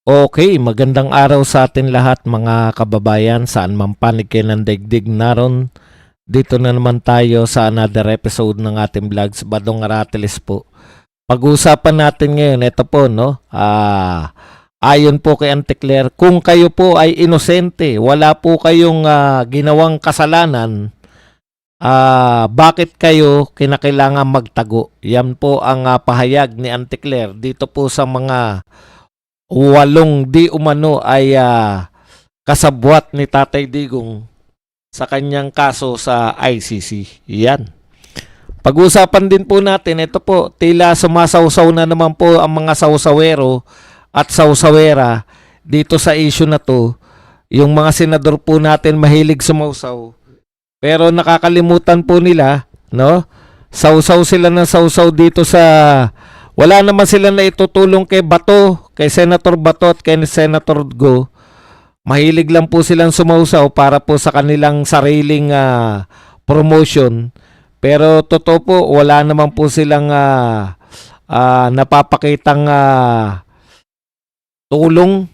Okay, magandang araw sa atin lahat mga kababayan, saan man panig kayo ng daigdig naron. Dito na naman tayo sa another episode ng ating vlogs, Badong Aratiles po. Pag-uusapan natin ngayon, ito po, no? Ayon po kay Auntie Claire, kung kayo po ay inosente, wala po kayong ginawang kasalanan, bakit kayo kinakailangan magtago? Yan po ang pahayag ni Auntie Claire dito po sa mga walong di umano ay kasabwat ni Tatay Digong sa kanyang kaso sa ICC. Yan. Pag-usapan din po natin, ito po, tila sumasawsaw na naman po ang mga sawsawero at sawsawera dito sa issue na to. Yung mga senador po natin mahilig sumawsaw. Pero nakakalimutan po nila, no? Sawsaw sila ng sawsaw dito sa... Wala naman sila na itutulong kay Bato, kay Senator Bato at kay Senator Go. Mahilig lang po silang sumausaw para po sa kanilang sariling promotion. Pero totoo po, wala naman po silang napapakitang tulong.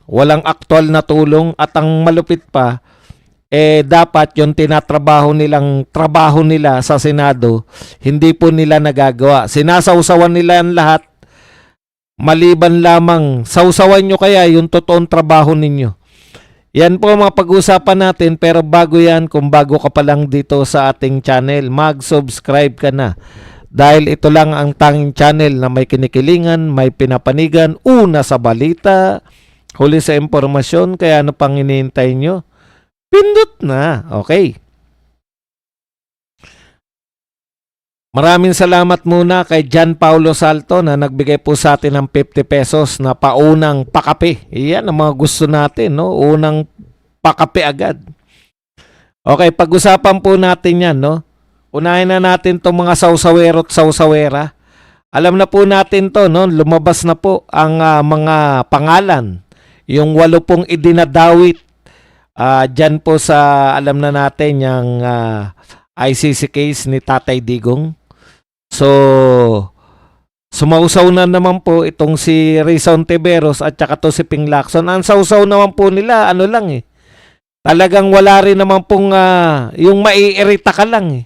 Walang aktual na tulong. At ang malupit pa, dapat yung tinatrabaho nila sa Senado, hindi po nila nagagawa. Sinasawsawan nila yan lahat, maliban lamang, sawsawan nyo kaya yung totoong trabaho ninyo. Yan po mga pag-usapan natin, pero bago yan, kung bago ka pa lang dito sa ating channel, mag-subscribe ka na. Dahil ito lang ang tanging channel na may kinikilingan, may pinapanigan, una sa balita, huli sa impormasyon, kaya ano pang hinihintay nyo? Pindot na. Okay. Maraming salamat muna kay John Paulo Salto na nagbigay po sa atin ng 50 pesos na paunang pakape. Iyan ang mga gusto natin, no? Unang pakape agad. Okay, pag-usapan po natin yan, no? Unahin na natin itong mga sawsawero at sawsawera. Alam na po natin to, no? Lumabas na po ang mga pangalan. Yung 8 pong idinadawit dyan po sa alam na natin yung ICC case ni Tatay Digong. So, sumausaw na naman po itong si Rizon Tiveros at saka to si Ping Lacson. Ang sausaw naman po nila, ano lang eh. Talagang wala rin naman pong yung maiirita ka lang eh.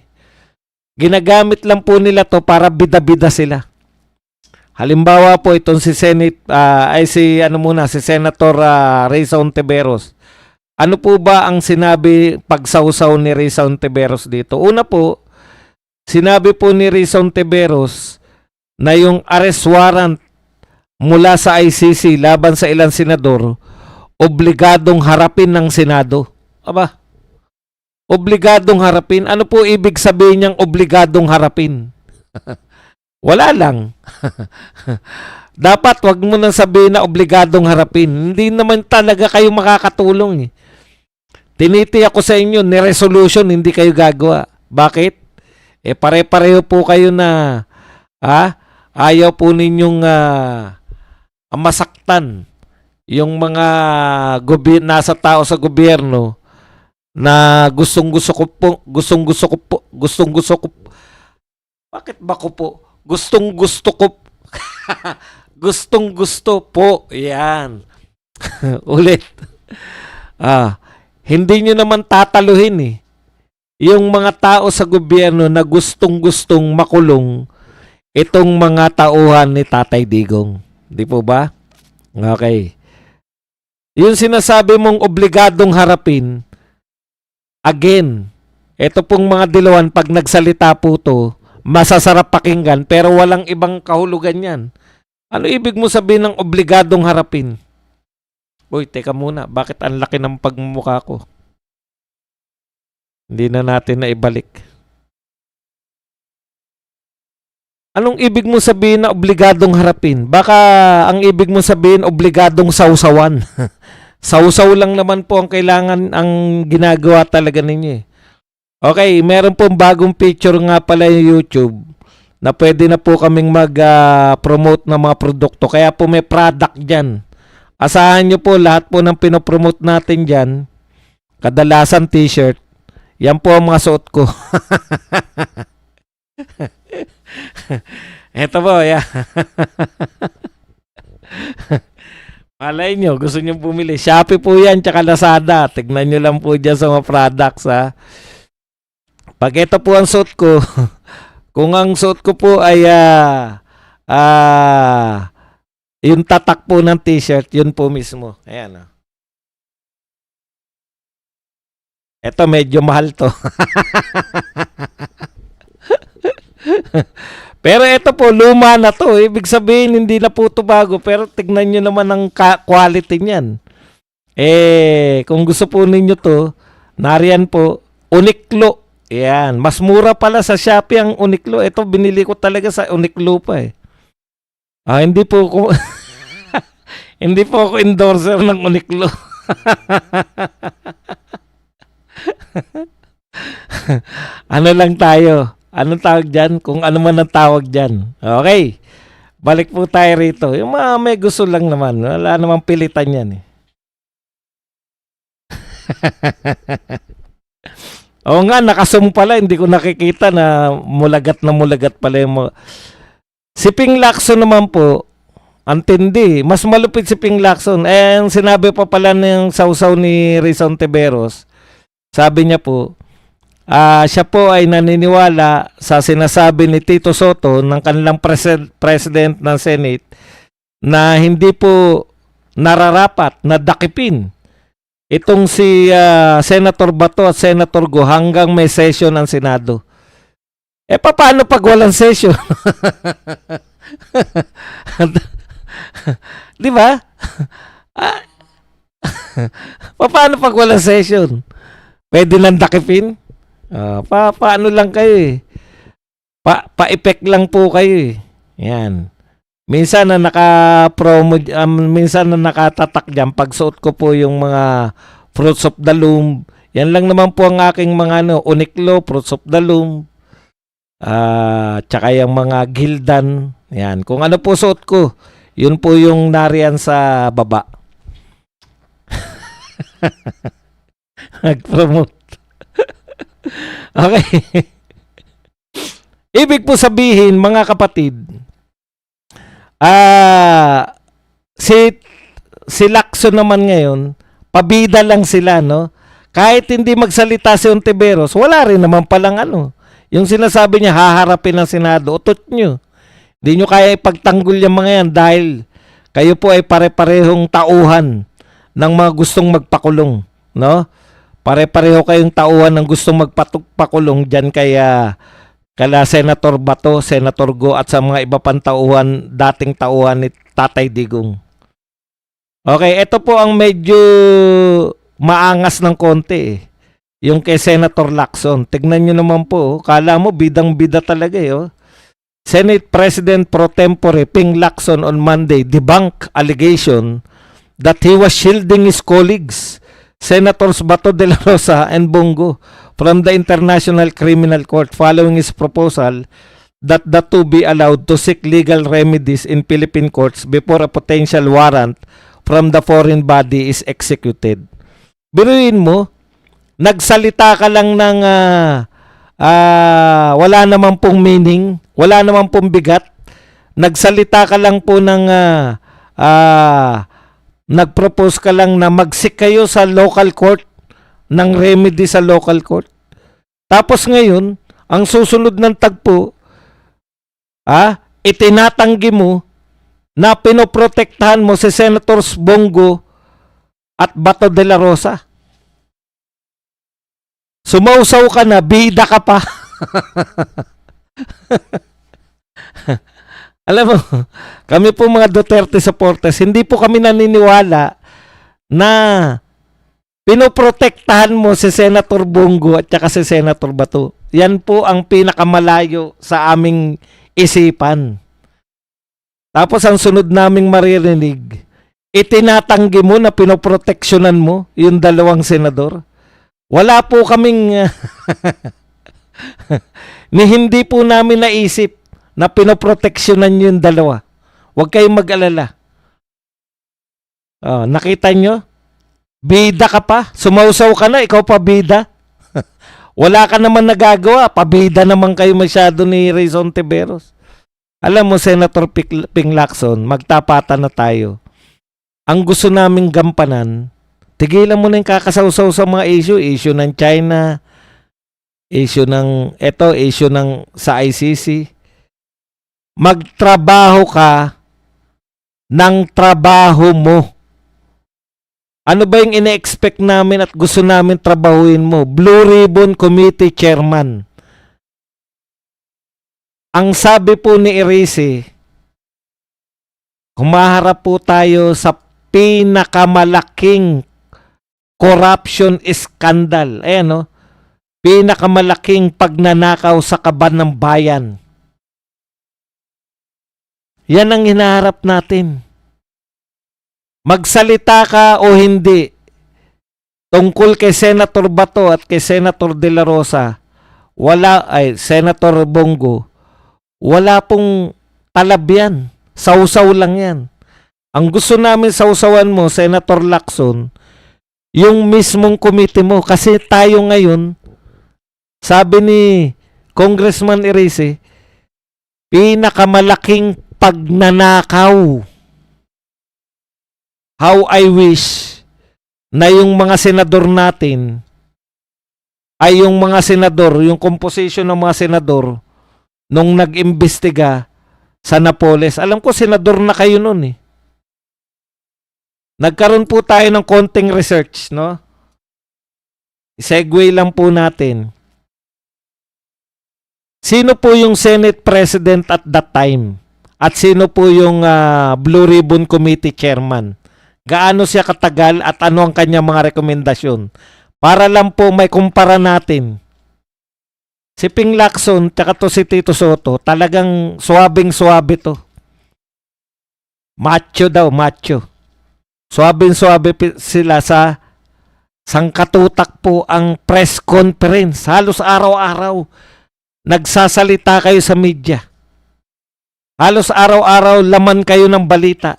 Ginagamit lang po nila to para bida-bida sila. Halimbawa po itong si si Senator Rizon Tiveros. Ano po ba ang sinabi pagsawsaw ni Rizon Tiveros dito? Una po, sinabi po ni Rizon Tiveros na yung arrest warrant mula sa ICC laban sa ilang senador, obligadong harapin ng Senado. Aba, obligadong harapin? Ano po ibig sabihin niyang obligadong harapin? Wala lang. Dapat wag mo nang sabihin na obligadong harapin. Hindi naman talaga kayo makakatulong eh. Tinitiyak ko sa inyo, ni resolution hindi kayo gagawa. Bakit? Pare-pareho po kayo na ayaw po ninyong masaktan yung mga nasa tao sa gobyerno na gustong-gusto ko bakit ba ko po? Gustong-gusto ko gustong-gusto po. Yan. Ulit. Hindi nyo naman tataluhin eh. Yung mga tao sa gobyerno na gustong-gustong makulong itong mga tauhan ni Tatay Digong. Di po ba? Okay. Yung sinasabi mong obligadong harapin, again, ito pong mga dilawan, pag nagsalita po to, masasarap pakinggan pero walang ibang kahulugan yan. Ano ibig mo sabihin ng obligadong harapin? Uy, teka muna. Bakit ang laki ng pagmumukha ko? Hindi na natin na ibalik. Anong ibig mo sabihin na obligadong harapin? Baka ang ibig mo sabihin obligadong sawsawan. Sawsaw lang naman po ang kailangan, ang ginagawa talaga ninyo eh. Okay, meron pong bagong picture nga pala yung YouTube na pwede na po kaming mag-promote ng mga produkto. Kaya po may product dyan. Asahan nyo po lahat po ng pinopromote natin dyan, kadalasan t-shirt, yan po ang mga suot ko. Ito po, yeah. Malay nyo, gusto nyo bumili. Shopee po yan, tsaka Lazada. Tignan nyo lang po dyan sa mga products, ha. Pag ito po ang suot ko, kung ang suot ko po ay yung tatak po ng t-shirt, yun po mismo. Ayan, ito medyo mahal to. Pero ito po, luma na to. Ibig sabihin, hindi na po ito bago. Pero tignan nyo naman ang quality niyan. Kung gusto po ninyo to, nariyan po, Uniqlo. Yan. Mas mura pala sa Shopee ang Uniqlo. Ito, binili ko talaga sa Uniqlo pa eh. Hindi po ako, hindi po ako endorser ng Uniqlo. Ano lang tayo? Anong tawag dyan? Kung ano man ang tawag dyan. Okay. Balik po tayo rito. Yung mga may gusto lang naman. Wala namang pilitan yan eh. Oo nga, nakasum pala. Hindi ko nakikita na mulagat pala yung mga... Si Ping Lacson naman po, antindi. Mas malupit si Ping Lacson. Ang sinabi pa pala ng sausaw ni Rizon Tiberos, sabi niya po, siya po ay naniniwala sa sinasabi ni Tito Soto ng kanilang president ng Senate na hindi po nararapat na dakipin itong si Senator Bato at Senator Go hanggang may session ng Senado. Paano pag walang session? Di ba? Paano pag walang session? Pwede nang dakipin? Paano lang kayo eh. Pa-effect lang po kayo eh. Yan. Minsan na naka-promo, minsan na nakatatak dyan, pagsuot ko po yung mga Fruits of the Loom. Yan lang naman po ang aking mga Uniqlo, Fruits of the Loom. Tsaka yung mga Gildan. Yan. Kung ano po suot ko, yun po yung nariyan sa baba. Nag-promote. Okay. Ibig po sabihin, mga kapatid, si Lacson naman ngayon, pabida lang sila, no? Kahit hindi magsalita si Ontiveros, wala rin naman palang yung sinasabi niya, haharapin ng Senado, utot nyo. Hindi nyo kaya ipagtanggol yung mga yan dahil kayo po ay pare-parehong tauhan ng mga gustong magpakulong, no? Pare-pareho kayong tauhan ng gustong magpakulong dyan kaya kala Senator Bato, Senator Go at sa mga iba pang tauhan, dating tauhan ni Tatay Digong. Okay, ito po ang medyo maangas ng konti eh. Yung kay Senator Lacson. Tignan nyo naman po, kala mo bidang-bida talaga eh. Senate President Pro Tempore Ping Lacson on Monday debunked allegation that he was shielding his colleagues, Senators Bato de la Rosa and Bongo, from the International Criminal Court following his proposal that the two be allowed to seek legal remedies in Philippine courts before a potential warrant from the foreign body is executed. Biruin mo, nagsalita ka lang ng wala naman pong meaning, wala naman pong bigat. Nagsalita ka lang po ng nag-propose ka lang na mag-seek kayo sa local court ng remedy sa local court. Tapos ngayon, ang susunod ng tagpo, itinatanggi mo na pinoprotektahan mo si Senators Bongo at Bato de la Rosa. Sumausaw ka na, bida ka pa. Alam mo, kami po mga Duterte supporters, hindi po kami naniniwala na pinoprotektahan mo si Senator Bongo at saka si Senator Bato. Yan po ang pinakamalayo sa aming isipan. Tapos ang sunod naming maririnig, itinatanggi mo na pinoproteksyonan mo yung dalawang senador. Wala po kaming ni hindi po namin naisip na pinoproteksyonan yung dalawa. Huwag kayong mag-alala. Nakita nyo? Bida ka pa. Sumausaw ka na, ikaw pa bida. Wala ka naman nagagawa. Pabida naman kayo masyado ni Rizon Tiberos. Alam mo, Senator Ping Lacson, magtapatan na tayo. Ang gusto naming gampanan, tigilan mo na yung kakasawsaw sa mga issue ng China, issue ng sa ICC. Magtrabaho ka ng trabaho mo. Ano ba yung ine-expect namin at gusto namin trabahuin mo? Blue Ribbon Committee Chairman. Ang sabi po ni Erice, humaharap po tayo sa pinakamalaking corruption scandal. Ayan, no? Pinakamalaking pagnanakaw sa kaban ng bayan. Yan ang hinaharap natin. Magsalita ka o hindi tungkol kay Senator Bato at kay Senator De La Rosa, Senator Bongo, wala pong talab yan. Sausaw lang yan. Ang gusto namin sausawan mo, Senator Lacson, yung mismong committee mo. Kasi tayo ngayon, sabi ni Congressman Erice, pinakamalaking pagnanakaw. How I wish na yung mga senador natin ay yung mga senador, yung composition ng mga senador nung nag-imbestiga sa Napoles. Alam ko senador na kayo nun eh. Nagkaroon po tayo ng konting research, no? Segue lang po natin. Sino po yung Senate President at that time? At sino po yung Blue Ribbon Committee Chairman? Gaano siya katagal at ano ang kanyang mga rekomendasyon? Para lang po may kumpara natin. Si Ping Lacson tsaka to si Tito Soto, talagang suwabing-suwabe to. Macho daw, macho. Suwabing-suwabe sila sa sangkatutak po ang press conference. Halos araw-araw nagsasalita kayo sa media. Halos araw-araw laman kayo ng balita.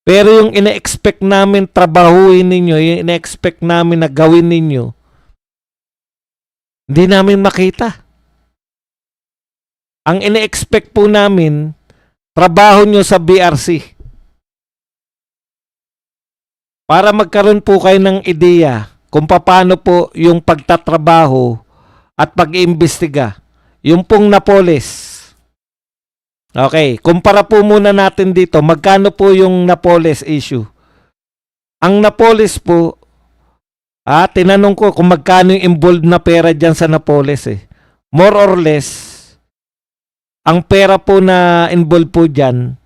Pero yung ina-expect namin trabahuin ninyo, yung ina-expect namin na gawin ninyo, hindi namin makita. Ang ina-expect po namin, trabaho nyo sa BRC. Para magkaroon po kayo ng ideya kung paano po yung pagtatrabaho at pag-iimbestiga. Yung pong Napoles. Okay, kumpara po muna natin dito, magkano po yung Napoles issue? Ang Napoles po, tinanong ko kung magkano yung involved na pera dyan sa Napoles eh. More or less, ang pera po na involved po dyan,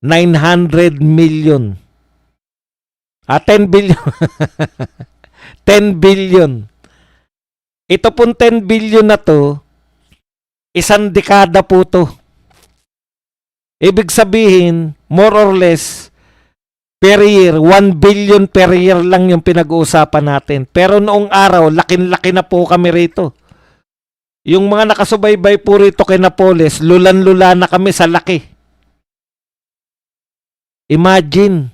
900 million. 10 billion. 10 billion. Ito pong 10 billion na to, isang dekada po to. Ibig sabihin, more or less, per year, 1 billion per year lang yung pinag-uusapan natin. Pero noong araw, lakin-laki na po kami rito. Yung mga nakasubaybay po rito kay Napoles, lulan-lula na kami sa laki. Imagine,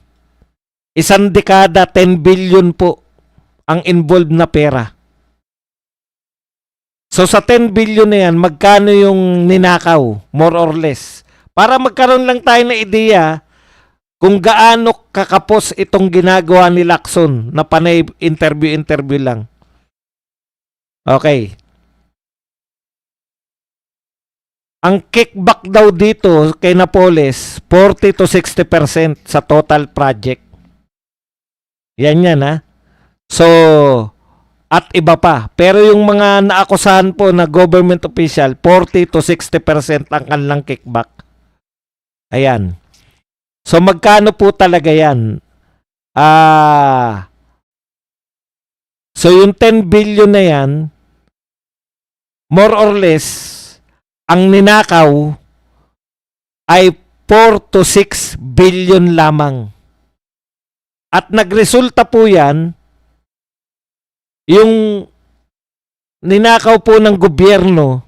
isang dekada, 10 billion po ang involved na pera. So sa 10 billion na yan, magkano yung ninakaw? More or less. Para magkaroon lang tayo na ideya kung gaano kakapos itong ginagawa ni Lacson na panay interview lang. Okay. Ang kickback daw dito kay Napoles, 40 to 60% sa total project. Yan ha. So, at iba pa. Pero yung mga naakusahan po na government official, 40 to 60% ang kanilang kickback. Ayan. So magkano po talaga yan? So yung 10 billion na yan, more or less, ang ninakaw ay 4 to 6 billion lamang. At nagresulta po yan, yung ninakaw po ng gobyerno,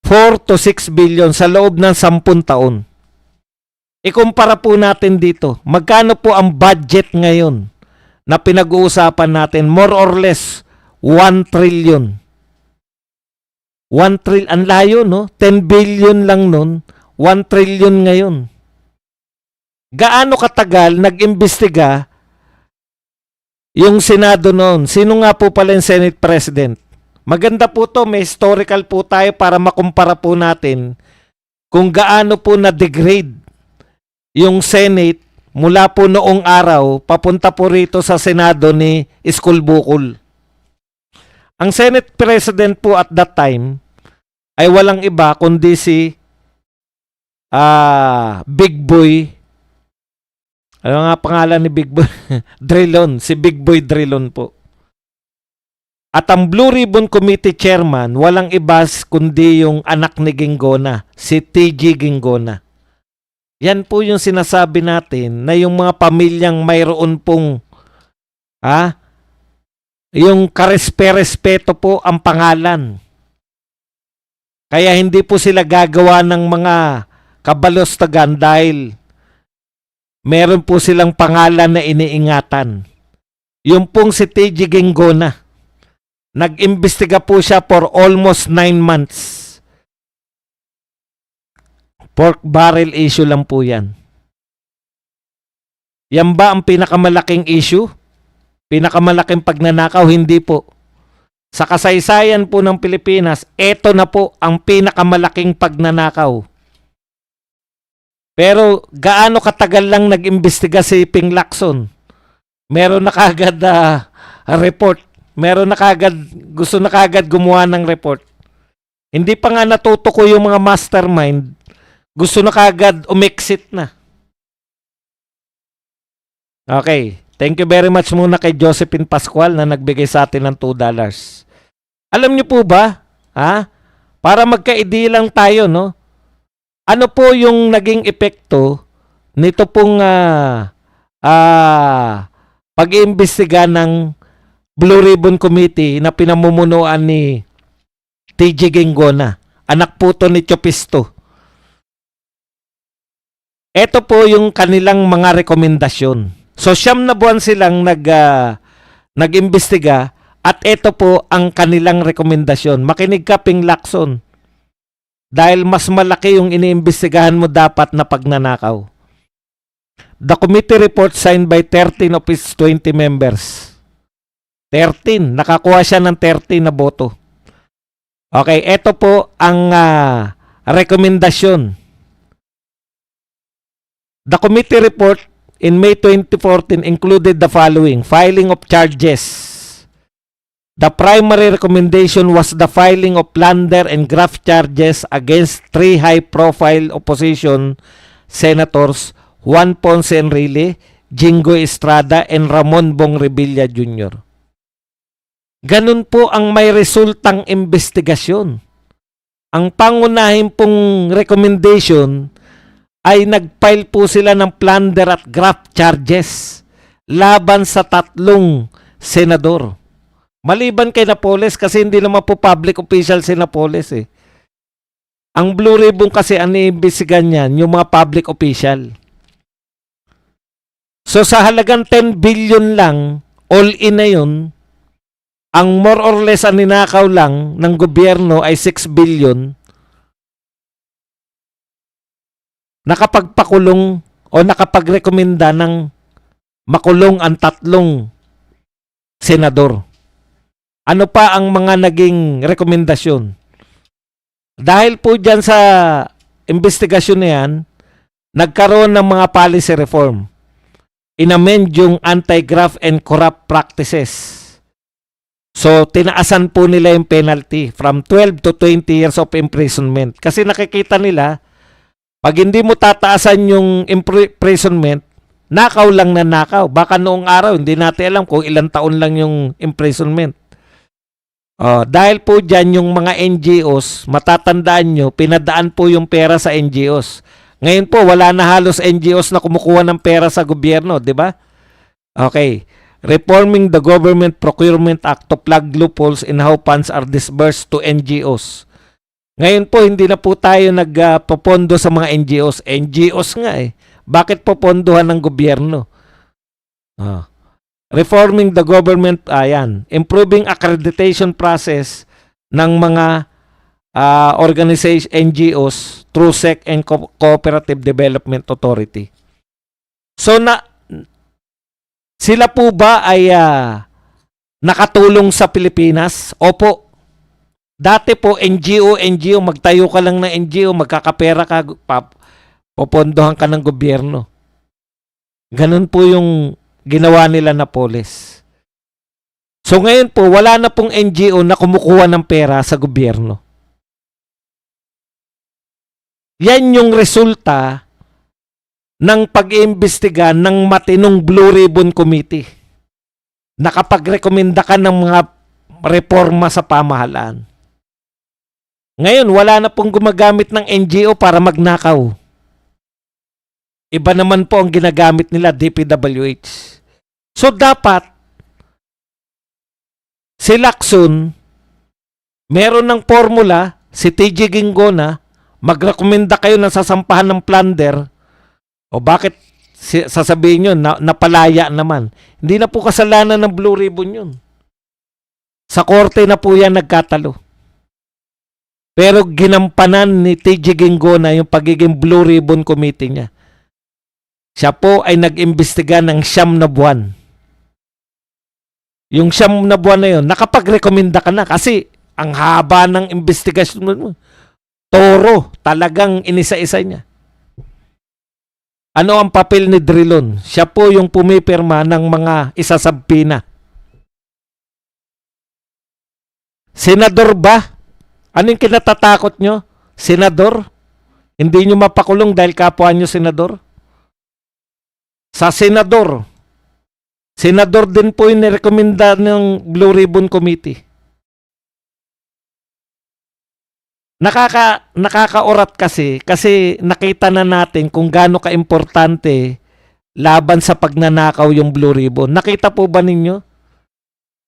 4 to 6 billion sa loob ng 10 taon. Ikumpara po natin dito. Magkano po ang budget ngayon na pinag-uusapan natin? More or less 1 trillion. 1 trillion. Ang layo, no? 10 billion lang nun. 1 trillion ngayon. Gaano katagal nag-imbestiga yung Senado noon? Sino nga po pala yung Senate President? Maganda po to, may historical po tayo para makumpara po natin kung gaano po na-degrade yung Senate mula po noong araw papunta po rito sa Senado ni Iskul Bukol. Ang Senate President po at that time ay walang iba kundi si Big Boy. Ano nga pangalan ni Big Boy? Drilon. Si Big Boy Drilon po. At ang Blue Ribbon Committee Chairman, walang iba kundi yung anak ni Ginggona, si TG Ginggona. Yan po yung sinasabi natin na yung mga pamilyang mayroon pong yung karespe-respeto po ang pangalan. Kaya hindi po sila gagawa ng mga kabalostagan dahil meron po silang pangalan na iniingatan. Yung pong si TG Ginggona, nag-imbestiga po siya for almost 9 months. Pork barrel issue lang po yan. Yan ba ang pinakamalaking issue? Pinakamalaking pagnanakaw? Hindi po. Sa kasaysayan po ng Pilipinas, eto na po ang pinakamalaking pagnanakaw. Pero gaano katagal lang nag-imbestiga si Ping Lacson? Meron na kagad report. Meron na kagad, gusto na kagad gumawa ng report. Hindi pa nga natutuko yung mga mastermind. Gusto na kagad umexit na. Okay. Thank you very much muna kay Josephine Pascual na nagbigay sa atin ng $2. Alam niyo po ba? Para magka-idea lang tayo, no? Ano po yung naging epekto nito pong pag-iimbestiga ng Blue Ribbon Committee na pinamumunuan ni TG Ginggona? Anak po to ni Chopisto. Ito po yung kanilang mga rekomendasyon. So, 9 na buwan silang nag-imbestiga at ito po ang kanilang rekomendasyon. Makinig ka, Ping Lacson. Dahil mas malaki yung iniimbestigahan mo dapat na pagnanakaw. The committee report signed by 13 of its 20 members. 13. Nakakuha siya ng 13 na boto. Okay, ito po ang rekomendasyon. The committee report in May 2014 included the following: filing of charges. The primary recommendation was the filing of plunder and graft charges against 3 high-profile opposition senators, Juan Ponce Enrile, Jinggoy Estrada, and Ramon Bong Revilla Jr. Ganun po ang may resultang investigasyon. Ang pangunahin pong recommendation ay nag-file po sila ng plunder at graft charges laban sa 3 senador. Maliban kay Napoles kasi hindi naman po public official si Napoles eh. Ang Blue Ribbon kasi ang iimbestigahan niyan, yung mga public official. So sa halagang 10 billion lang, all in na yun, ang more or less ang ninakaw lang ng gobyerno ay 6 billion. Nakapagpakulong o nakapagrekomenda ng makulong ang 3 senador. Ano pa ang mga naging rekomendasyon? Dahil po dyan sa investigasyon na yan, nagkaroon ng mga policy reform. Inamend yung anti-graft and corrupt practices. So, tinaasan po nila yung penalty from 12 to 20 years of imprisonment. Kasi nakikita nila, pag hindi mo tataasan yung imprisonment, nakaw lang na nakaw. Baka noong araw, hindi natin alam kung ilang taon lang yung imprisonment. Dahil po dyan yung mga NGOs, matatandaan nyo, pinadaan po yung pera sa NGOs. Ngayon po, wala na halos NGOs na kumukuha ng pera sa gobyerno, di ba? Okay. Reforming the Government Procurement Act to plug loopholes in how funds are disbursed to NGOs. Ngayon po, hindi na po tayo nagpopondo sa mga NGOs. NGOs nga eh. Bakit popondohan ng gobyerno? Reforming the government, improving accreditation process ng mga organization, NGOs through SEC and Cooperative Development Authority. So sila po ba ay nakatulong sa Pilipinas? Opo. Dati po NGO, magtayo ka lang ng NGO, magkakapera ka, popondohan ka ng gobyerno. Ganun po yung ginawa nila Napoles. So ngayon po, wala na pong NGO na kumukuha ng pera sa gobyerno. Yan yung resulta ng pag-iimbestiga ng matinong Blue Ribbon Committee. Nakapagrekomenda ka ng mga reforma sa pamahalaan. Ngayon, wala na pong gumagamit ng NGO para magnakaw. Iba naman po ang ginagamit nila, DPWH. So dapat, si Lacson, meron ng formula, si TG Ginggona, magrekomenda kayo ng sasampahan ng plunder, o bakit sasabihin nyo, napalaya naman. Hindi na po kasalanan ng Blue Ribbon yun. Sa korte na po yan nagkatalo. Pero ginampanan ni TG Ginggona yung pagiging Blue Ribbon Committee niya. Siya po ay nag-imbestiga ng 9 na buwan. Yung 9 na buwan na yun, nakapagrekomenda ka na kasi ang haba ng investigasyon mo. Toro, talagang inisa-isa niya. Ano ang papel ni Drilon? Siya po yung pumipirma ng mga isasabpina. Senador ba? Ano yung kinatatakot nyo? Senador? Hindi nyo mapakulong dahil kapwa nyo senador? Sa senador din po yung nirekomenda ng Blue Ribbon Committee. Nakakaurat kasi nakita na natin kung gaano kaimportante laban sa pagnanakaw yung Blue Ribbon. Nakita po ba ninyo?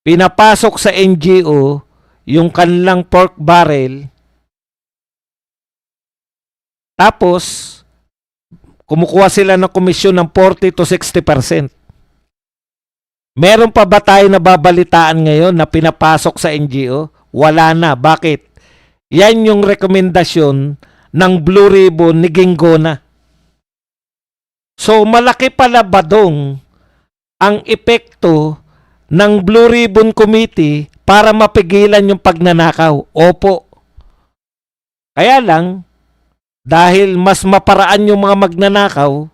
Pinapasok sa NGO yung kanilang pork barrel, tapos kumukuha sila ng komisyon ng 40 to 60%. Meron pa ba tayo nababalitaan ngayon na pinapasok sa NGO? Wala na. Bakit? Yan yung rekomendasyon ng Blue Ribbon ni Ginggona. So malaki pala badong ang epekto ng Blue Ribbon Committee para mapigilan yung pagnanakaw. Opo. Kaya lang, dahil mas maparaan yung mga magnanakaw,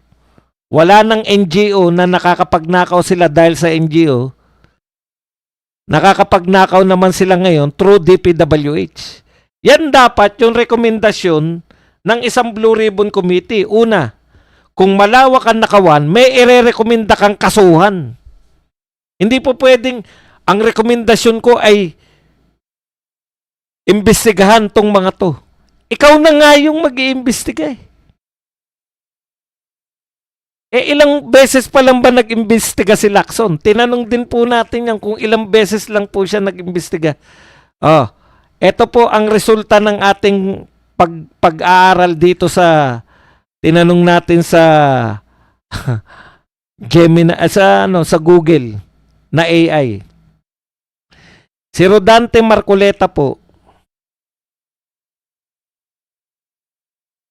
wala ng NGO na nakakapagnakaw sila dahil sa NGO. Nakakapagnakaw naman sila ngayon through DPWH. Yan dapat yung rekomendasyon ng isang Blue Ribbon Committee. Una, kung malawak ang nakawan, may irerekomenda kang kasuhan. Hindi po pwedeng ang rekomendasyon ko ay imbestigahan tong mga to. Ikaw na nga yung mag-iimbestiga eh. Ilang beses pa lang ba nag-imbestiga si Lacson? Tinanong din po natin yan kung ilang beses lang po siya nag-imbestiga. Ito po ang resulta ng ating pag-aaral dito sa tinanong natin sa Gemini, sa Google na AI. Si Rodante Marcoleta po,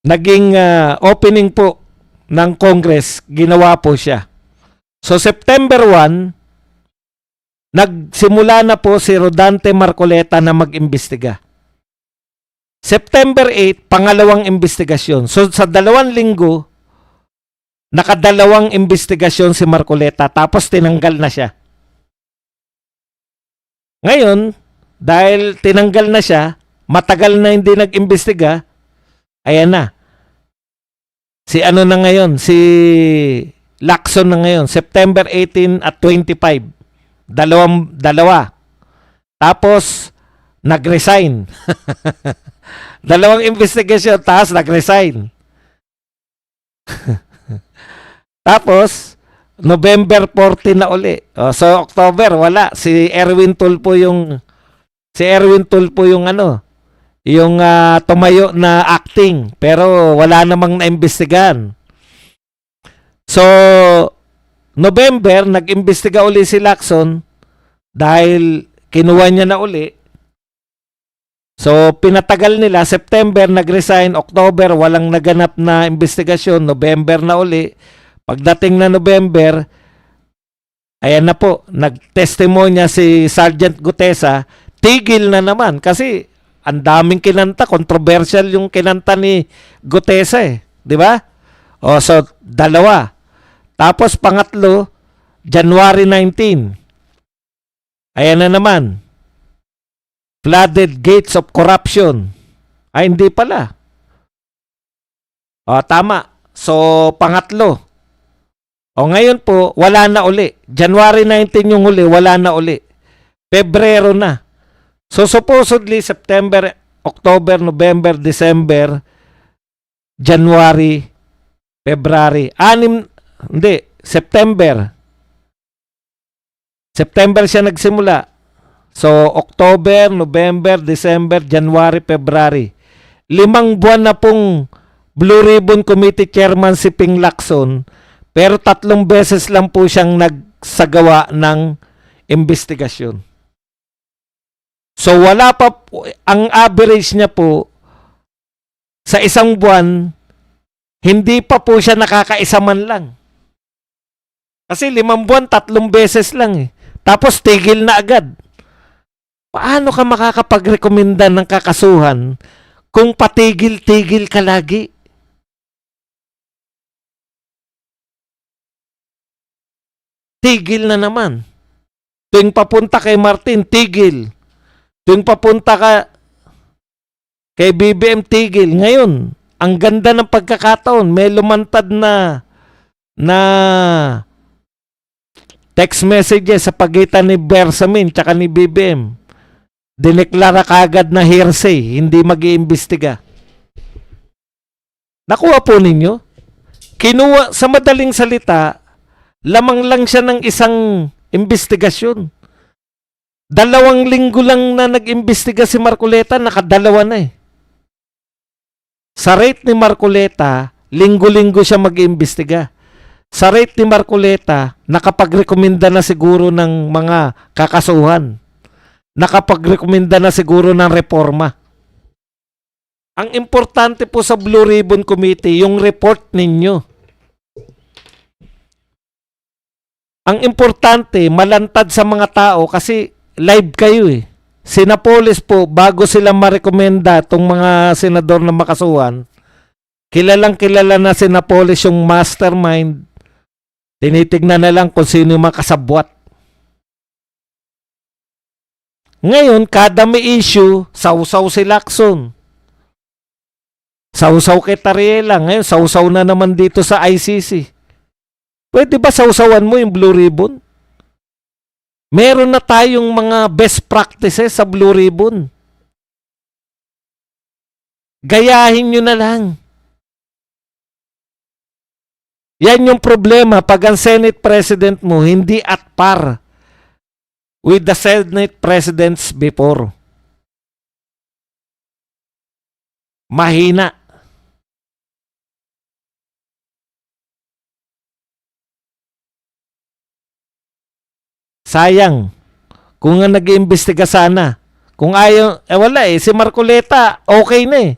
naging opening po ng Congress, ginawa po siya. So September 1, nagsimula na po si Rodante Marcoleta na mag-imbestiga. September 8, pangalawang investigasyon. So sa 2 linggo, nakadalawang investigasyon si Marcoleta tapos tinanggal na siya. Ngayon, dahil tinanggal na siya, matagal na hindi nag-imbestiga, ayan na. Si ano na ngayon, si Lacson na ngayon, September 18 at 25. Dalawa. Tapos, nag-resign. Dalawang investigation, tapos nag-resign. Tapos, November 14 na uli. So, October, wala. Si Erwin Tulfo yung tumayo na acting. Pero wala namang naimbestigahan. So, November, nag-imbestiga uli si Lacson dahil kinuha niya na uli. So, pinatagal nila. September, nag-resign. October, walang naganap na investigasyon. November na uli. Pagdating na November, ayan na po, nagtestimonya si Sergeant Gutesa, tigil na naman kasi ang daming kinanta, controversial yung kinanta ni Gutesa eh, di ba? O so, dalawa. Tapos pangatlo, January 19. Ayan na naman. Flooded gates of corruption. Ay, hindi pala. O, tama. So, pangatlo. O, ngayon po, wala na uli. January 19 yung huli, wala na uli. Pebrero na. So, supposedly, September, October, November, December, January, February. September. September siya nagsimula. So, October, November, December, January, February. 5 buwan na pong Blue Ribbon Committee Chairman si Ping Lacson, pero 3 beses lang po siyang nagsagawa ng investigasyon. So, wala pa, ang average niya po, sa isang buwan, hindi pa po siya nakakaisa man lang. Kasi 5 buwan, 3 beses lang eh. Tapos tigil na agad. Paano ka makakapagrekomenda ng kakasuhan kung patigil-tigil ka lagi? Tigil na naman. Tuwing papunta kay Martin, tigil. Tuwing papunta ka kay BBM, tigil. Ngayon, ang ganda ng pagkakataon, may lumantad na text messages sa pagitan ni Bersamin tsaka ni BBM. Dineklara kagad na hearsay, hindi mag-iimbestiga. Nakuha po ninyo? Kinuha, sa madaling salita, lamang lang siya ng isang investigasyon. 2 linggo lang na nag-imbestiga si Marcoleta, nakadalawa na eh. Sa rate ni Marcoleta, linggo-linggo siya mag-iimbestiga. Sa rate ni Marcoleta, nakapagrekomenda na siguro ng mga kakasuhan. Nakapagrekomenda na siguro ng reforma. Ang importante po sa Blue Ribbon Committee, yung report ninyo. Ang importante, malantad sa mga tao kasi live kayo eh. Sinapolis po, bago sila marekomenda itong mga senador na makasuhan, kilalang kilala na Sinapolis yung mastermind. Tinitignan na lang kung sino yung makasabwat. Ngayon, kada may issue, sausaw si Lacson. Sausaw kay Tariela. Ngayon, sausaw na naman dito sa ICC. Pwede ba sausawan mo yung Blue Ribbon? Meron na tayong mga best practices sa Blue Ribbon. Gayahin nyo na lang. Yan yung problema pag ang Senate President mo hindi at par with the Senate Presidents before. Mahina. Sayang. Kung nga nag-iimbestiga sana. Kung ayaw, wala eh. Si Marcoleta, okay na eh.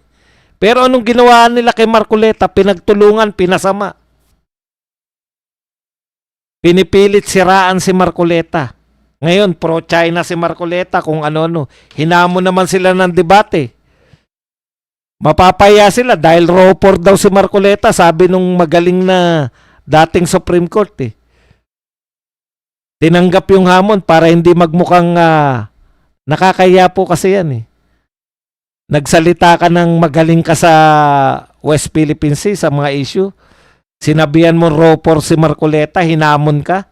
Pero anong ginawa nila kay Marcoleta? Pinagtulungan, pinasama. Pinipilit siraan si Marcoleta. Ngayon, pro-China si Marcoleta kung ano-ano. Hinamon naman sila ng debate. Mapapaya sila dahil ropor daw si Marcoleta, sabi nung magaling na dating Supreme Court eh. Tinanggap yung hamon para hindi magmukhang nakakaya po kasi yan eh. Nagsalita ka ng magaling ka sa West Philippine Sea sa mga issue. Sinabihan mo ropor si Marcoleta, hinamon ka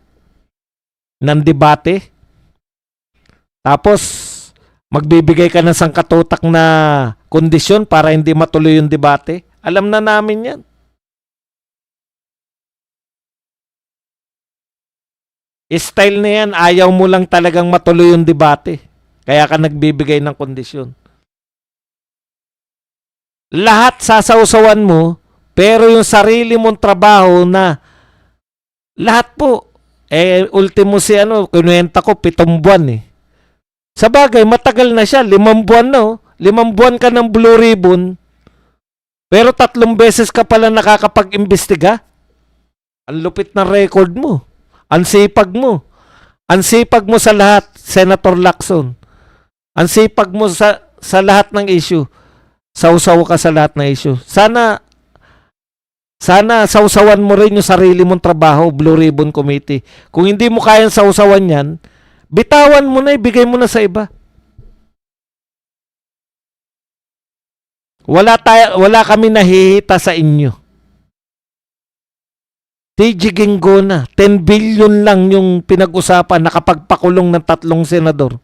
ng debate. Tapos, magbibigay ka ng sangkatutak na kondisyon para hindi matuloy yung debate. Alam na namin yan. Style na yan, ayaw mo lang talagang matuloy yung debate. Kaya ka nagbibigay ng kondisyon. Lahat sasawsawan mo, pero yung sarili mong trabaho na lahat po, ultimo si kinuwenta ko 7 buwan eh. Sa bagay, matagal na siya, 5 buwan na 5 buwan ka ng Blue Ribbon, pero 3 beses ka pala nakakapag-imbestiga. Ang lupit ng record mo. Ang sipag mo. Ang sipag mo sa lahat, Senator Lacson. Ang sipag mo sa lahat ng issue. Sausaw ka sa lahat ng issue. Sana sausawan mo rin yung sarili mong trabaho, Blue Ribbon Committee. Kung hindi mo kayang sausawan yan, bitawan mo na, ibigay mo na sa iba. Wala kami nahihita sa inyo. TG Ginggona, 10 billion lang yung pinag-usapan, nakapagpakulong ng 3 senador.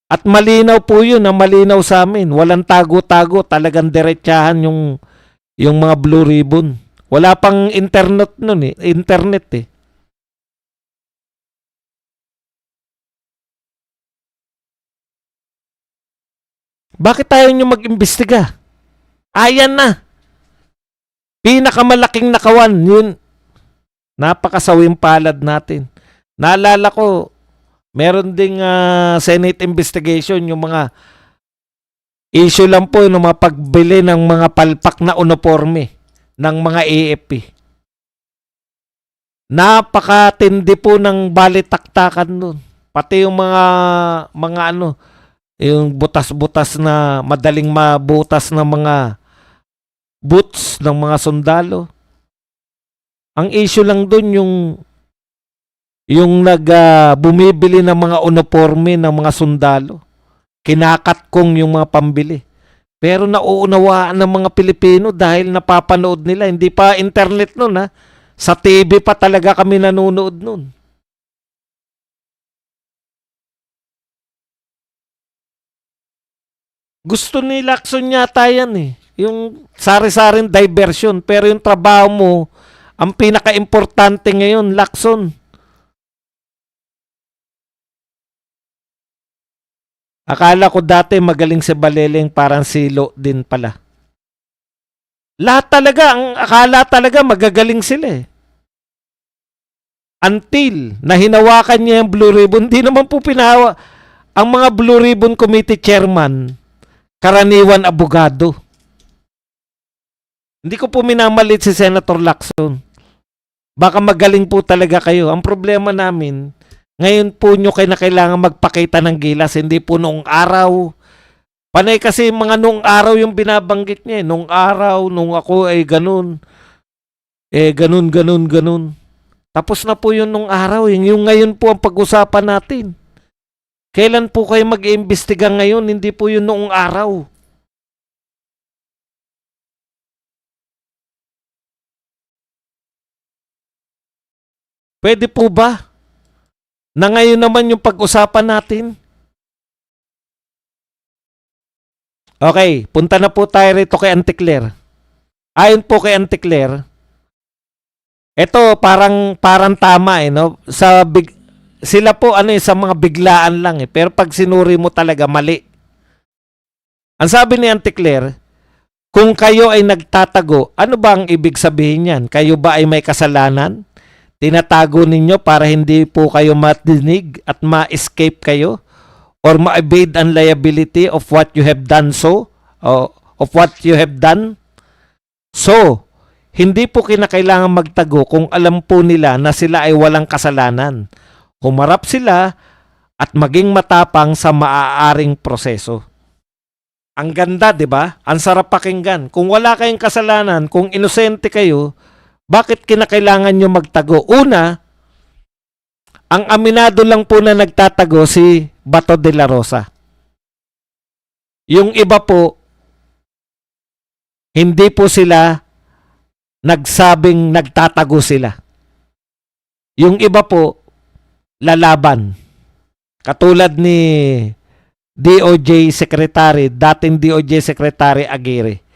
At malinaw po yun, malinaw sa amin. Walang tago-tago, talagang diretsahan yung mga Blue Ribbon. Wala pang internet nun eh. Internet eh. Bakit tayo nyo mag-imbestiga? Ayan na. Pinakamalaking nakawan, yun. Napakasawing palad natin. Naalala ko, meron ding Senate investigation, yung mga issue lang po ng mga pagbili ng mga palpak na uniforme ng mga AFP. Napakatindi po ng balitaktakan nun. Pati yung mga ano, yung butas-butas na madaling mabutas na mga boots ng mga sundalo. Ang issue lang dun yung bumibili ng mga uniforme ng mga sundalo. Kinakatkong yung mga pambili. Pero nauunawaan ng mga Pilipino dahil napapanood nila. Hindi pa internet nun ha. Sa TV pa talaga kami nanonood nun. Gusto ni Lacson yata yan eh. Yung sari-saring diversion. Pero yung trabaho mo, ang pinaka-importante ngayon, Lacson. Akala ko dati magaling si Baleleng, parang silo din pala. Lahat talaga, ang akala talaga magagaling sila eh. Until na hinawakan niya yung Blue Ribbon, di naman po pinahawa. Ang mga Blue Ribbon Committee Chairman, karaniwan abogado. Hindi ko po minamalit si Senator Lacson. Baka magaling po talaga kayo. Ang problema namin, ngayon po nyo kayo na kailangan magpakita ng gilas, hindi po noong araw. Panay kasi mga noong araw yung binabanggit niya. Noong araw, nung ako ay ganun. Ganun. Tapos na po yun nung araw. Yung ngayon po ang pag-usapan natin. Kailan po kayo mag-iimbestiga ngayon? Hindi po yun noong araw. Pwede po ba? Na ngayon naman yung pag-usapan natin. Okay, punta na po tayo rito kay Auntie Claire. Ayon po kay Auntie Claire, ito parang tama eh, no? Sila po sa mga biglaan lang eh, pero pag sinuri mo talaga mali. Ang sabi ni Auntie Claire, kung kayo ay nagtatago, ano ba ang ibig sabihin niyan? Kayo ba ay may kasalanan? Tinatago ninyo para hindi po kayo matinig at ma-escape kayo? Or ma-evade ang liability of what you have done of what you have done? So, hindi po kinakailangan magtago kung alam po nila na sila ay walang kasalanan. Humarap sila at maging matapang sa maaaring proseso. Ang ganda, di ba? Ang sarap pakinggan. Kung wala kayong kasalanan, kung inosente kayo, bakit kinakailangan nyo magtago? Una, ang aminado lang po na nagtatago si Bato de la Rosa. Yung iba po, hindi po sila nagsabing nagtatago sila. Yung iba po, lalaban. Katulad ni DOJ Secretary, dating DOJ Secretary Aguirre.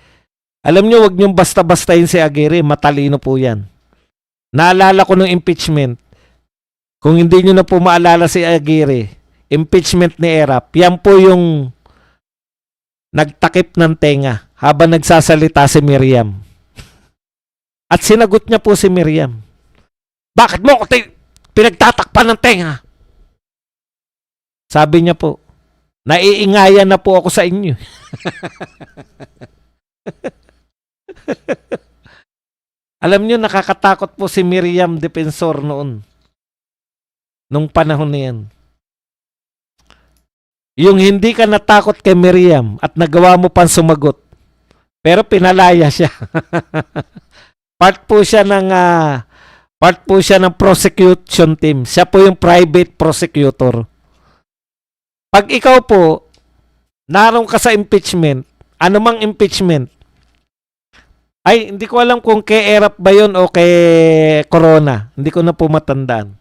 Alam nyo, wag nyo basta-bastahin si Aguirre, matalino po yan. Naalala ko ng impeachment. Kung hindi nyo na po maalala si Aguirre, impeachment ni Erap, yan po yung nagtakip ng tenga habang nagsasalita si Miriam. At sinagot niya po si Miriam, bakit mo ako pinagtatakpan ng tenga? Sabi niya po, naiingayan na po ako sa inyo. Alam nyo, nakakatakot po si Miriam Defensor noon. Nung panahon na yan. Yung hindi ka natakot kay Miriam at nagawa mo pang sumagot. Pero pinalaya siya. Part po siya ng prosecution team. Siya po yung private prosecutor. Pag ikaw po, naroon ka sa impeachment, anumang impeachment, ay, hindi ko alam kung kay Erap ba yun o kay Corona. Hindi ko na po matandaan.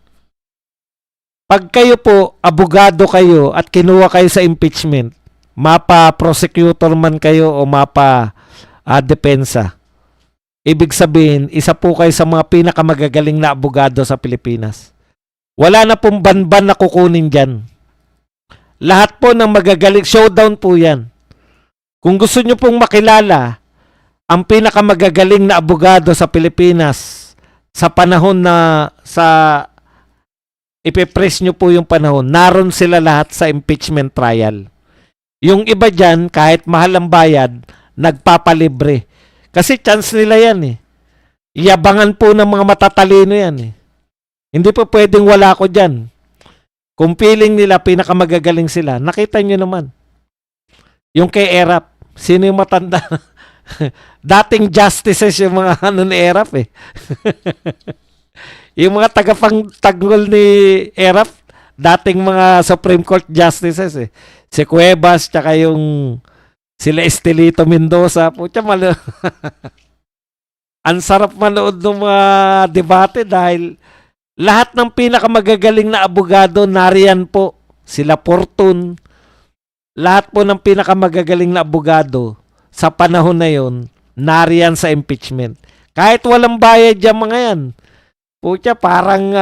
Pag kayo po, abogado kayo at kinuha kayo sa impeachment, mapa-prosecutor man kayo o mapa-depensa, ibig sabihin, isa po kayo sa mga pinakamagagaling na abogado sa Pilipinas. Wala na pong banban na kukunin dyan. Lahat po ng magagaling, showdown po yan. Kung gusto nyo pong makilala ang pinakamagagaling na abogado sa Pilipinas sa panahon na ipipress nyo po yung panahon, naroon sila lahat sa impeachment trial. Yung iba dyan, kahit mahal ang bayad, nagpapalibre. Kasi chance nila yan eh. Iyabangan po ng mga matatalino yan eh. Hindi po pwedeng wala ko dyan. Kung feeling nila pinakamagagaling sila, nakita nyo naman. Yung kay Erap, sino yung matanda? Dating justices yung mga ni Erap eh. Yung mga tagapangtanggol ni Erap, dating mga Supreme Court justices eh. Si Cuevas, tsaka yung sila Estelito Mendoza. Pucha, ang sarap manood ng mga debate dahil lahat ng pinakamagagaling na abogado nariyan po. Sila Fortun. Lahat po ng pinakamagagaling na abogado sa panahon na yon, nariyan sa impeachment. Kahit walang bayad yung mga yan. Pucha, parang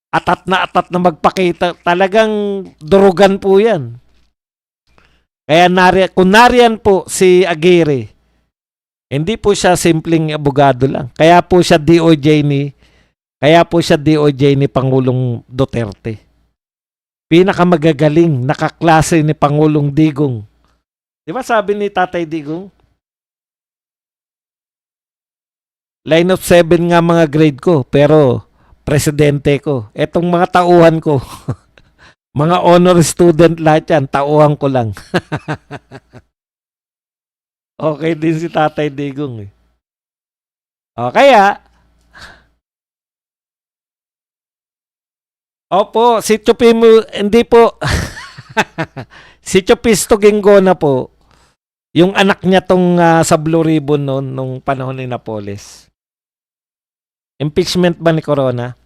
atat na magpakita. Talagang durugan po yan. Kaya kung nariyan po si Aguirre, hindi po siya simpleng abogado lang. Kaya po siya DOJ ni Pangulong Duterte. Pinakamagagaling, nakaklase ni Pangulong Digong. Di ba sabi ni Tatay Digong? Line of 7 nga mga grade ko, pero presidente ko. Etong mga tauhan ko, mga honor student lahat yan, tauhan ko lang. Okay din si Tatay Digong eh. O kaya, opo, si Chupimu, hindi po, si Chupisto Ginggona po, yung anak niya tong sa Blue Ribbon noon, nung panahon ni Napoles. Impeachment ba ni Corona?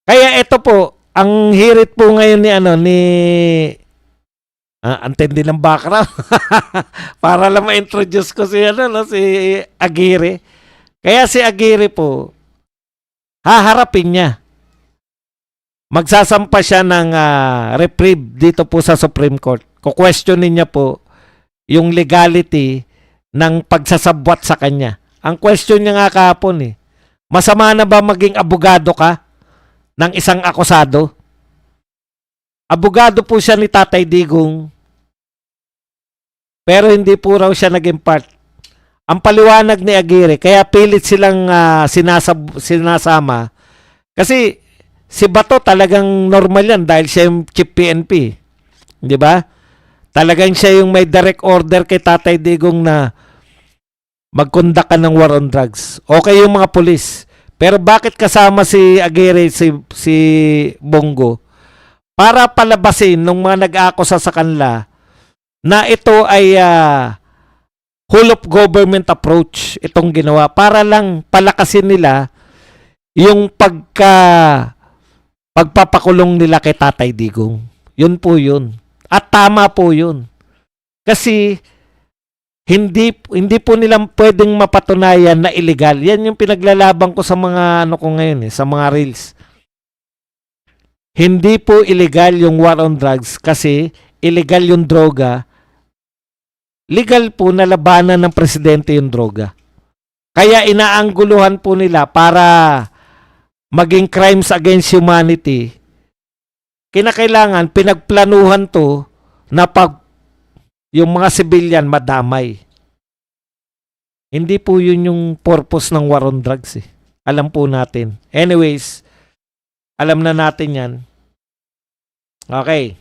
Kaya ito po, ang hirit po ngayon ni antindi ng background. Para lang ma-introduce ko si si Aguirre. Kaya si Aguirre po, haharapin niya. Magsasampa siya ng reprieve dito po sa Supreme Court. Kukwestiyonin niya po yung legality ng pagsasabwat sa kanya. Ang question niya nga kahapon masama na ba maging abogado ka ng isang akusado? Abogado po siya ni Tatay Digong, pero hindi po raw siya naging part. Ang paliwanag ni Aguirre, kaya pilit silang sinasama. Kasi si Bato talagang normal yan dahil siya yung chief PNP. Di ba? Talagang siya yung may direct order kay Tatay Digong na mag-conduct ka ng war on drugs. Okay yung mga pulis. Pero bakit kasama si Aguirre, si Bongo? Para palabasin nung mga nag-aakusa sa kanila na ito ay whole of government approach itong ginawa. Para lang palakasin nila yung pagpapakulong nila kay Tatay Digong. Yun po yun. At tama po yun. Kasi hindi po nila pwedeng mapatunayan na illegal. Yan yung pinaglalaban ko sa mga ko ngayon sa mga reels. Hindi po illegal yung war on drugs kasi illegal yung droga. Legal po na labanan ng presidente yung droga. Kaya inaangguluhan po nila para maging crimes against humanity. Kinakailangan pinagplanuhan to na yung mga civilian madamay. Hindi po yun yung purpose ng war on drugs eh. Alam po natin. Anyways, alam na natin yan. Okay.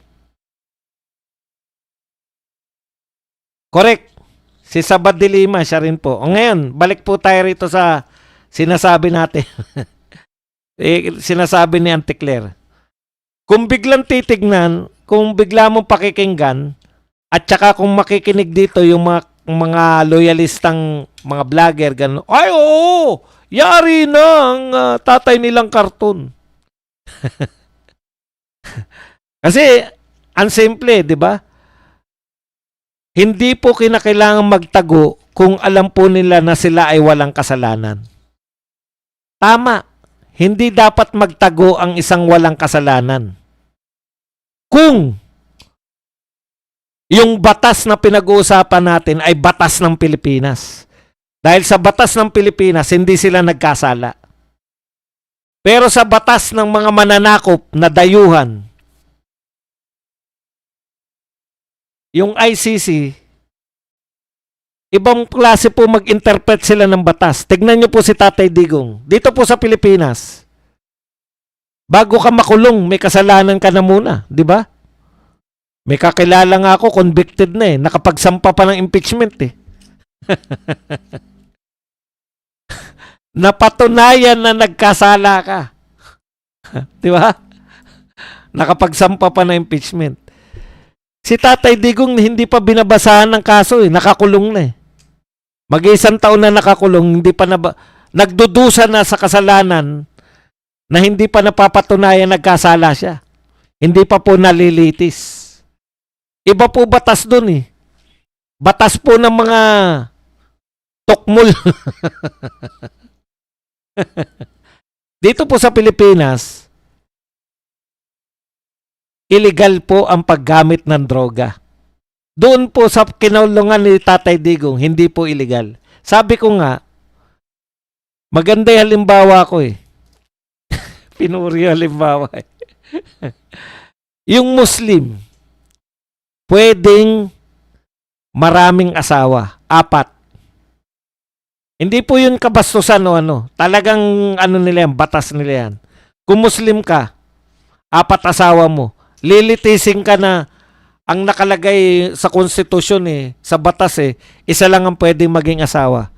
Correct. Si Sabad de Lima, siya rin po. O ngayon, balik po tayo rito sa sinasabi natin. Sinasabi ni Auntie Claire. Kung biglang titignan, kung bigla mong pakikinggan, at saka kung makikinig dito yung mga loyalistang mga vlogger, gano'n, ay oo, yari na ang tatay nilang karton. Kasi, ang simple, di ba? Hindi po kinakailangan magtago kung alam po nila na sila ay walang kasalanan. Tama. Hindi dapat magtago ang isang walang kasalanan. Kung yung batas na pinag-uusapan natin ay batas ng Pilipinas. Dahil sa batas ng Pilipinas, hindi sila nagkasala. Pero sa batas ng mga mananakop na dayuhan, yung ICC, ibang klase po mag-interpret sila ng batas. Tignan nyo po si Tatay Digong. Dito po sa Pilipinas, bago ka makulong, may kasalanan ka na muna. Di ba? May kakilala nga ako, convicted na eh. Nakapagsampa pa ng impeachment eh. Napatunayan na nagkasala ka. Di ba? Nakapagsampa pa ng impeachment. Si Tatay Digong hindi pa binabasahan ng kaso eh. Nakakulong na eh. Mag-isang taon na nakakulong, hindi pa nagdudusa na sa kasalanan na hindi pa napapatunayan nagkasala siya. Hindi pa po nalilitis. Iba po batas dun eh. Batas po ng mga tokmol. Dito po sa Pilipinas, illegal po ang paggamit ng droga. Doon po sa kinaulungan ni Tatay Digong, hindi po illegal. Sabi ko nga, maganda yung halimbawa ko eh. Pinuri yung halimbawa eh. Yung Muslim, pwedeng maraming asawa, 4. Hindi po yun kabastusan o ano. Talagang ano nila yan, batas nila yan. Kung Muslim ka, 4 asawa mo, lilitisin ka na ang nakalagay sa konstitusyon eh, sa batas eh, isa lang ang pwedeng maging asawa.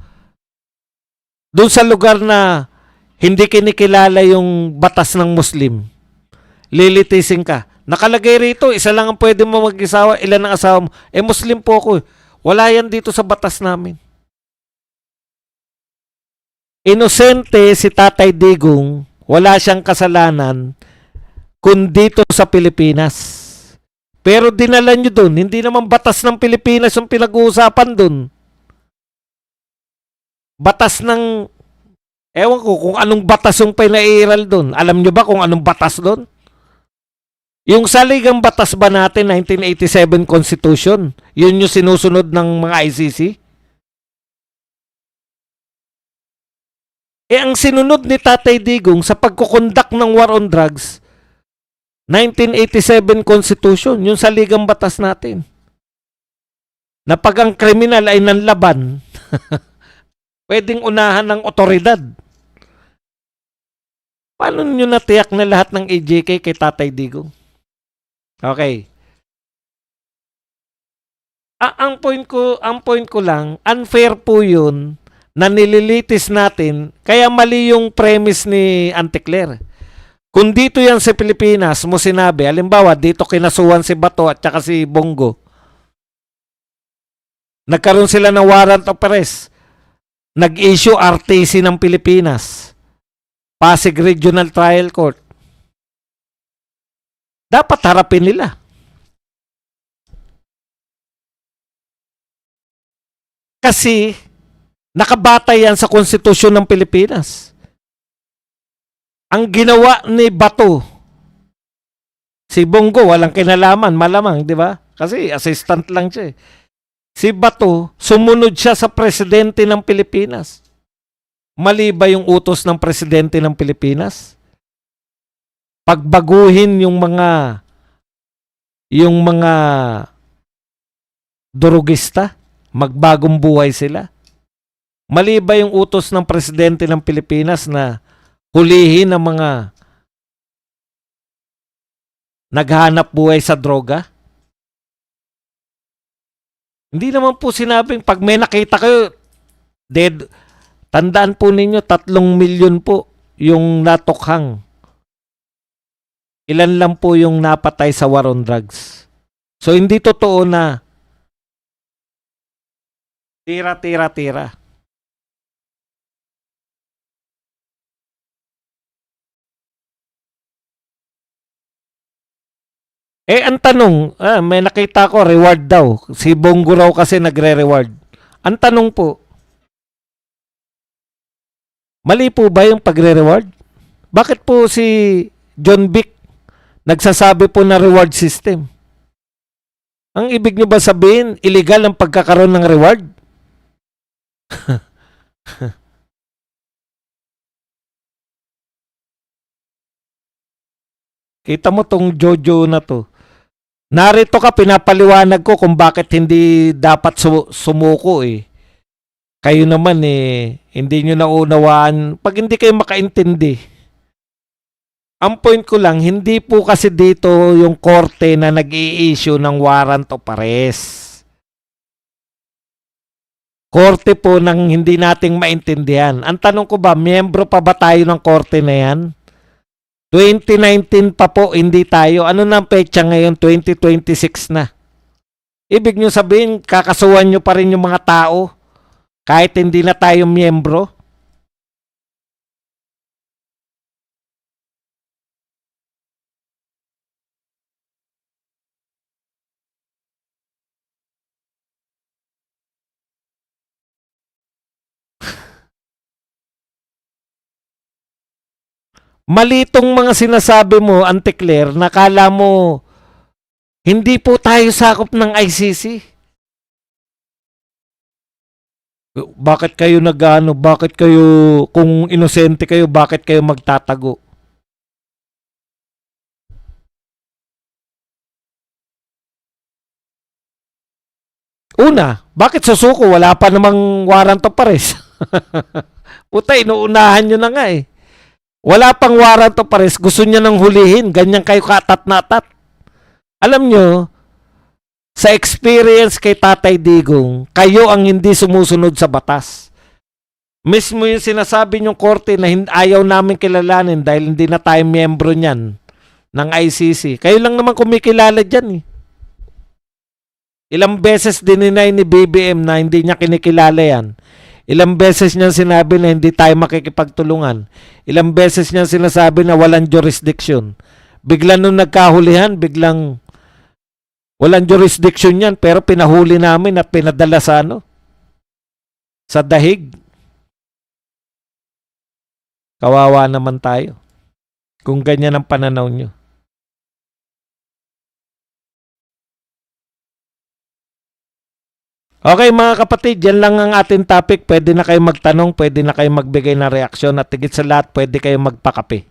Doon sa lugar na hindi kinikilala yung batas ng Muslim, lilitisin ka. Nakalagay rito, isa lang ang pwedeng mo mag-asawa, ilan ang asawa mo. Eh Muslim po ako eh. Wala yan dito sa batas namin. Inosente si Tatay Digong, wala siyang kasalanan kung dito sa Pilipinas. Pero dinala nyo dun, hindi naman batas ng Pilipinas yung pinag-uusapan dun. Batas ng, ewan ko kung anong batas yung pinairal dun. Alam nyo ba kung anong batas dun? Yung saligang batas ba natin, 1987 Constitution, yun yung sinusunod ng mga ICC? Eh ang sinunod ni Tatay Digong sa pagkukondak ng war on drugs, 1987 Constitution, yung saligang batas natin. Na pag ang kriminal ay nanlaban, pwedeng unahan ng otoridad. Paano nyo natiyak na lahat ng AJK kay Tatay Digong? Okay. Ang point ko lang, unfair po yun na nililitis natin, kaya mali yung premise ni Auntie Claire. Kung dito yan sa Pilipinas mo sinabi, halimbawa dito kinasuhan si Bato at saka si Bongo, nagkaroon sila ng warrant of arrest, nag-issue RTC ng Pilipinas, Pasig Regional Trial Court, dapat harapin nila. Kasi nakabatay yan sa konstitusyon ng Pilipinas. Ang ginawa ni Bato, si Bongo, walang kinalaman, malamang, di ba? Kasi assistant lang siya eh. Si Bato, sumunod siya sa presidente ng Pilipinas. Mali ba yung utos ng presidente ng Pilipinas? Pagbaguhin yung mga durugista, magbagong buhay sila. Mali ba yung utos ng presidente ng Pilipinas na hulihin ang mga naghahanap buhay sa droga? Hindi naman po sinabing pag may nakita kayo, dead. Tandaan po ninyo, 3 milyon po yung natukhang. Ilan lang po yung napatay sa war on drugs. So, hindi totoo na tira. Ang tanong, may nakita ko, reward daw. Si Bongo raw kasi nagre-reward. Ang tanong po, mali po ba yung pagre-reward? Bakit po si John Vic nagsasabi po na reward system? Ang ibig nyo ba sabihin, illegal ang pagkakaroon ng reward? Kita mo tong Jojo na to. Narito ka, pinapaliwanag ko kung bakit hindi dapat sumuko eh. Kayo naman hindi nyo naunawaan. Pag hindi kayo makaintindi, ang point ko lang, hindi po kasi dito yung korte na nag-i-issue ng warrant of arrest. Korte po ng hindi nating maintindihan. Ang tanong ko ba, miyembro pa ba tayo ng korte na yan? 2019 pa po, hindi tayo. Ano na ang petsa ngayon? 2026 na. Ibig nyo sabihin, kakasuhan nyo pa rin yung mga tao kahit hindi na tayo miyembro? Malitong mga sinasabi mo, Auntie Claire, nakala mo hindi po tayo sakop ng ICC. Bakit kayo nagano? Bakit kayo, kung inosente kayo, bakit kayo magtatago? Una, bakit susuko? Wala pa namang warrant of arrest. Puta, inuunahan nyo na nga eh. Wala pang warrant of arrest, gusto niya nang hulihin. Ganyan kayo katat na atat. Alam nyo, sa experience kay Tatay Digong, kayo ang hindi sumusunod sa batas. Mismo yung sinasabi nyong korte na ayaw namin kilalanin dahil hindi na tayo miyembro niyan ng ICC. Kayo lang naman kumikilala dyan eh. Ilang beses dininay ni BBM na hindi niya kinikilala yan. Ilang beses niya sinabi na hindi tayo makikipagtulungan. Ilang beses niya sinasabi na walang jurisdiction. Bigla nung nagkahulihan, biglang walang jurisdiction yan, pero pinahuli namin at pinadala sa sa dahig. Kawawa naman tayo kung ganyan ang pananaw nyo. Okay mga kapatid, yan lang ang ating topic. Pwede na kayo magtanong, pwede na kayo magbigay ng reaksyon at higit sa lahat, pwede kayo magpakape.